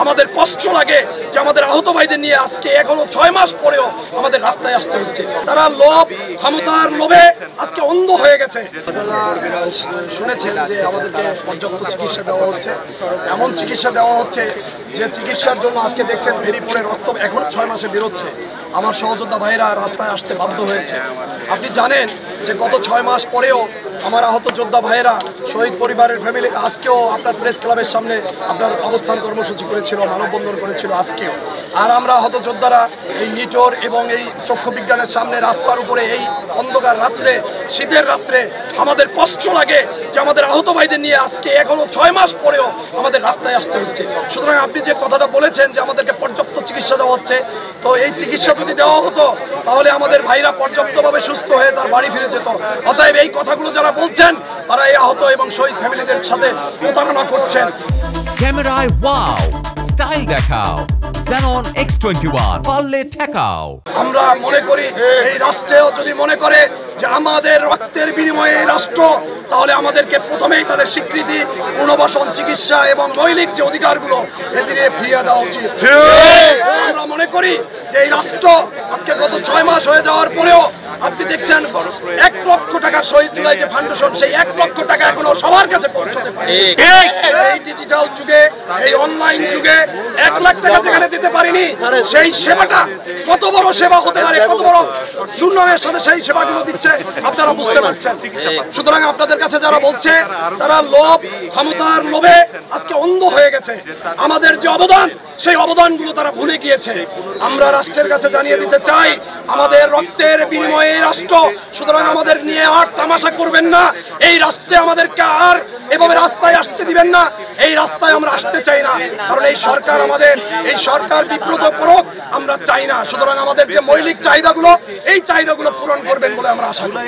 আমাদের কষ্ট লাগে যে আমাদের আহত ভাইদের নিয়ে আজকে এখনো 6 মাস পরেও আমাদের রাস্তায় আসতে হচ্ছে। তারা লোভ, ক্ষমতার লোভে আজকে অন্ধ হয়ে গেছে। আপনারা শুনেছেন যে আমাদেরকে পর্যাপ্ত চিকিৎসা দেওয়া হচ্ছে, এমন চিকিৎসা দেওয়া হচ্ছে যে চিকিৎসার জন্য আজকে দেখছেন ভেরি পড়ে রক্ত এখনো 6 মাসে বেরোচ্ছে। আমার সহযোদ্ধা ভাইরা রাস্তায় আসতে বাধ্য হয়েছে। আপনি জানেন যে গত 6 মাস পরেও আমার আহত যোদ্ধা ভাইয়েরা, শহীদ পরিবারের ফ্যামিলি আজকেও আপনার প্রেস ক্লাবের সামনে আপনার অবস্থান কর্মসূচি করেছিল, মানববন্ধন করেছিল আজকেও। আর আমরা আহত যোদ্ধারা এই নিটোর এবং এই চক্ষু বিজ্ঞানের সামনে রাস্তার উপরে এই অন্ধকার রাত্রে, শীতের রাত্রে আমাদের কষ্ট লাগে যে আমাদের আহত ভাইদের নিয়ে আজকে এখনো 6 মাস পরেও আমাদের রাস্তায় আসতে হচ্ছে। সুতরাং আপনি যে কথাটা বলেছেন যে আমাদেরকে পর্যাপ্ত চিকিৎসা দেওয়া হচ্ছে, তো এই চিকিৎসা যদি দেওয়া হতো তাহলে আমাদের ভাইরা পর্যাপ্তভাবে সুস্থ হয়ে তার বাড়ি ফিরে যেত। অতএব এই কথাগুলো যারা বলছেন তারা এই আহত এবং শহীদ ফ্যামিলিদের সাথে প্রতারণা করছেন। ক্যামেরায় ওয়াও, স্টাইল দেখাও, Xenon X21 পারলে ঠেকাও। আমরা মনে করি এই রাষ্ট্রেও যদি মনে করে যে আমাদের রক্তের বিনিময়ে এই রাষ্ট্র, তাহলে আমাদেরকে প্রথমেই তাদের স্বীকৃতি, পুনর্বাসন, চিকিৎসা এবং মৌলিক যে অধিকারগুলো এদিকে ফিরিয়ে দেওয়া উচিত। আমরা মনে করি যে এই রাষ্ট্র আজকে গত 6 মাস হয়ে যাওয়ার পরেও আপনি দেখছেন 1 লক্ষ টাকা শহীদ জুলাই যে ফাউন্ডেশন, সেই 1 লক্ষ টাকা এখনো সবার কাছে পৌঁছতে পারে। এই ডিজিটাল যুগে, এই অনলাইন যুগে 1 লাখ টাকা যেখানে দিতে পারিনি, সেই সেবাটা কত বড় সেবা হতে পারে, কত বড় সুনামের সাথে সেই সেবাগুলো দিচ্ছে আপনারা বুঝতে পারছেন। সুতরাং আপনাদের কাছে যারা বলছে তারা লোভ, ক্ষমতার লোভে আজকে অন্ধ হয়ে গেছে। আমাদের যে অবদান, সেই অবদানগুলো তারা ভুলে গিয়েছে। আমরা রাষ্ট্রের কাছে জানিয়ে দিতে চাই আমাদের রক্তের বিনিময়ে এই রাষ্ট্র, সুতরাং আমাদের নিয়ে আর তামাশা করবেন না। এই রাষ্ট্রে আমাদেরকে আর এভাবে রাস্তায় আসতে দিবেন না। এই রাস্তায় আমরা আসতে চাই না, কারণ এই সরকার আমাদের, এই সরকার বিব্রত করুক আমরা চাই না। সুতরাং আমাদের যে মৌলিক চাহিদাগুলো, এই চাহিদাগুলো পূরণ করবেন বলে আমরা আশা করি।